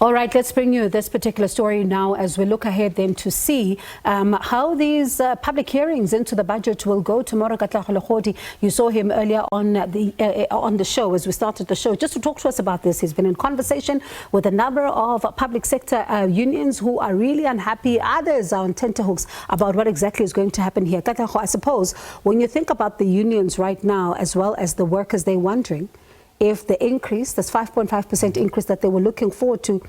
All right, let's bring you this particular story now as we look ahead then to see how these public hearings into the budget will go tomorrow. You saw him earlier on the show as we started the show. Just to talk to us about this, he's been in conversation with a number of public sector unions who are really unhappy. Others are on tenterhooks about what exactly is going to happen here. I suppose when you think about the unions right now as well as the workers, they're wondering if the increase, this 5.5% increase that they were looking forward to,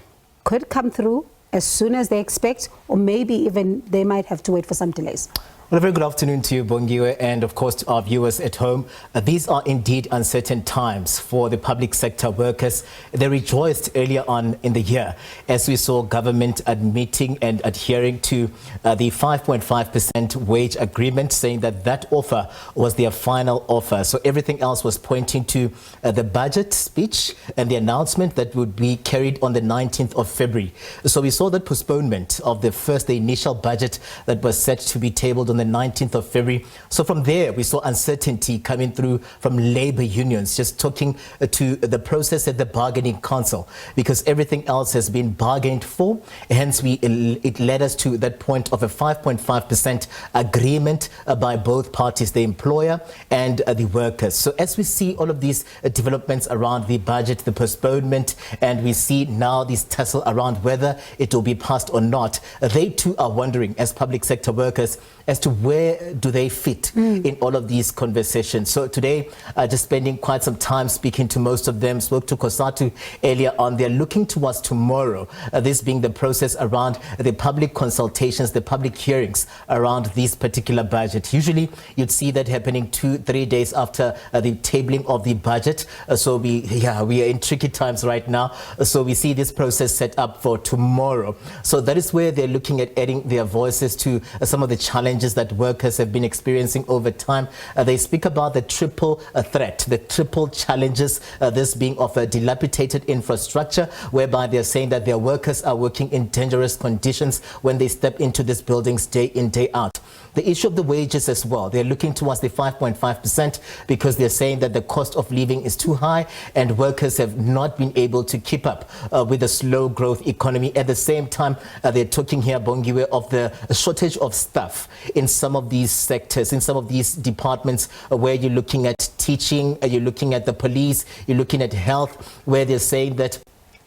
could come through as soon as they expect, or maybe even they might have to wait for some delays. Well, a very good afternoon to you, Bongiwe, and of course to our viewers at home. These are indeed uncertain times for the public sector workers. They rejoiced earlier on in the year as we saw government admitting and adhering to the 5.5% wage agreement, saying that that offer was their final offer. So everything else was pointing to the budget speech and the announcement that would be carried on the 19th of February. So we saw that postponement of the initial budget that was set to be tabled on the 19th of February. So from there, we saw uncertainty coming through from labor unions, just talking to the process at the bargaining council, because everything else has been bargained for. Hence, it led us to that point of a 5.5% agreement by both parties, the employer and the workers. So as we see all of these developments around the budget, the postponement, and we see now this tussle around whether it will be passed or not, they too are wondering, as public sector workers, as to where do they fit in all of these conversations. So today, just spending quite some time speaking to most of them, spoke to Kosatu earlier on. They're looking towards tomorrow, this being the process around the public consultations, the public hearings around this particular budget. Usually, you'd see that happening 2-3 days after the tabling of the budget. So we are in tricky times right now. So we see this process set up for tomorrow. So that is where they're looking at adding their voices to some of the challenges that workers have been experiencing over time. They speak about the triple threat, the triple challenges, this being of a dilapidated infrastructure, whereby they're saying that their workers are working in dangerous conditions when they step into these buildings day in, day out. The issue of the wages as well. They're looking towards the 5.5% because they're saying that the cost of living is too high and workers have not been able to keep up with the slow growth economy. At the same time, they're talking here, Bongiwe, of the shortage of staff in some of these sectors, in some of these departments where you're looking at teaching, you're looking at the police, you're looking at health, where they're saying that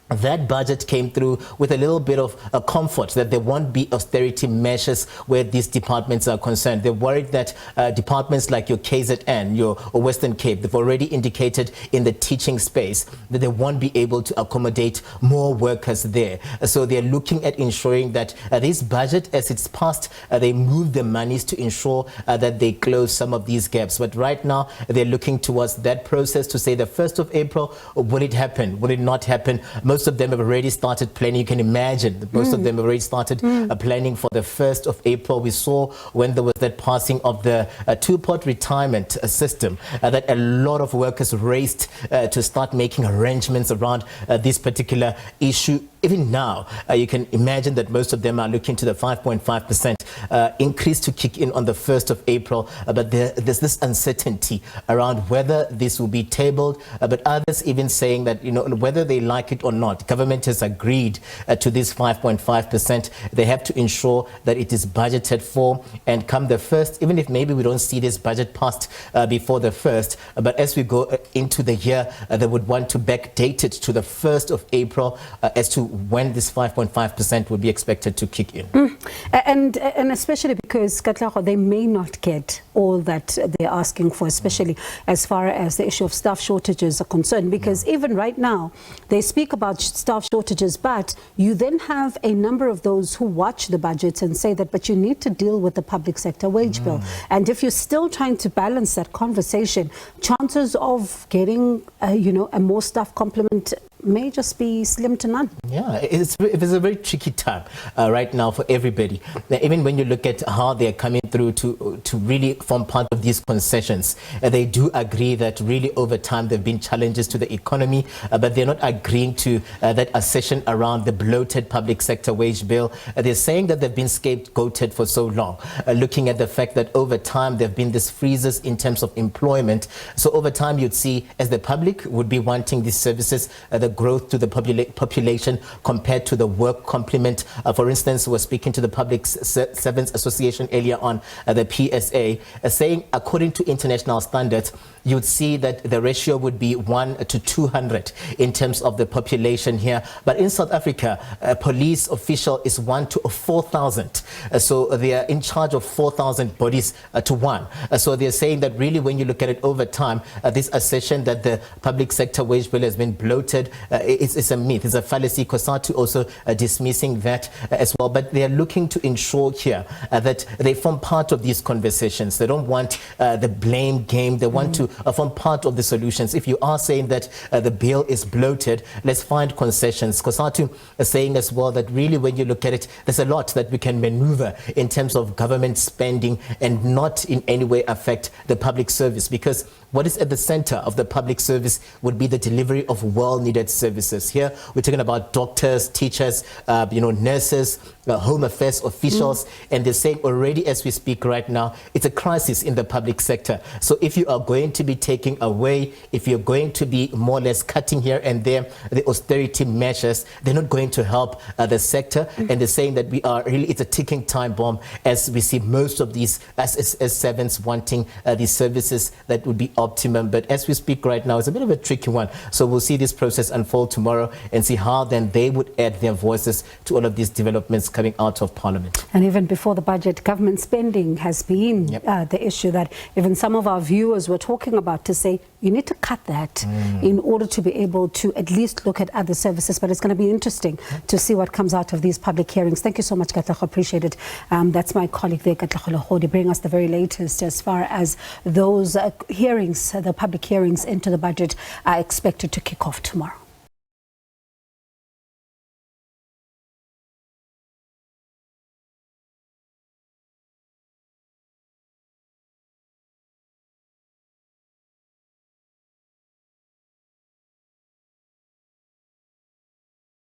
that budget came through with a little bit of comfort that there won't be austerity measures where these departments are concerned. They're worried that departments like your KZN, your Western Cape, they've already indicated in the teaching space that they won't be able to accommodate more workers there. So they're looking at ensuring that this budget, as it's passed, they move the monies to ensure that they close some of these gaps. But right now, they're looking towards that process to say the 1st of April, will it happen? Will it not happen? Most of them have already started planning. You can imagine that most of them have already started planning for the 1st of April. We saw when there was that passing of the two-pot retirement system that a lot of workers raced to start making arrangements around this particular issue. Even now, you can imagine that most of them are looking to the 5.5% increase to kick in on the 1st of April. But there's this uncertainty around whether this will be tabled. But others even saying that, whether they like it or not, government has agreed to this 5.5%. They have to ensure that it is budgeted for, and come the 1st, even if maybe we don't see this budget passed before the 1st, but as we go into the year, they would want to backdate it to the 1st of April as to when this 5.5% would be expected to kick in. And especially because, Katlaho, they may not get all that they're asking for, especially as far as the issue of staff shortages are concerned, because even right now, they speak about staff shortages, but you then have a number of those who watch the budgets and say that, but you need to deal with the public sector wage bill. And if you're still trying to balance that conversation, chances of getting, a more staff complement may just be slim to none. Yeah, it's a very tricky time right now for everybody. Now, even when you look at how they're coming through to really form part of these concessions, they do agree that really over time there have been challenges to the economy, but they're not agreeing to that accession around the bloated public sector wage bill. They're saying that they've been scapegoated for so long, looking at the fact that over time there have been these freezes in terms of employment. So over time you'd see, as the public would be wanting these services, the growth to the population compared to the work complement. For instance, we're speaking to the Public Servants Association earlier on, the PSA, saying according to international standards, you would see that the ratio would be 1 to 200 in terms of the population here. But in South Africa, a police official is 1 to 4,000. So they are in charge of 4,000 bodies to 1. So they're saying that really when you look at it over time, this assertion that the public sector wage bill has been bloated, it's a myth, it's a fallacy. COSATU also dismissing that as well. But they are looking to ensure here that they form part of these conversations. They don't want the blame game. They want to form part of the solutions. If you are saying that the bill is bloated, let's find concessions. COSATU is saying as well that really when you look at it, there's a lot that we can maneuver in terms of government spending and not in any way affect the public service, because what is at the center of the public service would be the delivery of well-needed services. Here, we're talking about doctors, teachers, nurses, home affairs officials, and they're saying already as we speak right now, it's a crisis in the public sector. So if you are going to be taking away, if you're going to be more or less cutting here and there, the austerity measures, they're not going to help the sector. And they're saying that it's a ticking time bomb as we see most of these S7s wanting these services that would be optimum. But as we speak right now, it's a bit of a tricky one. So we'll see this process unfold tomorrow and see how then they would add their voices to all of these developments coming out of Parliament. And even before the budget, government spending has been the issue that even some of our viewers were talking about, to say you need to cut that in order to be able to at least look at other services. But it's going to be interesting to see what comes out of these public hearings. Thank you so much, Katlego. Appreciate it. That's my colleague there, Katlego Lehodi, bring us the very latest as far as those hearings, the public hearings into the budget are expected to kick off tomorrow.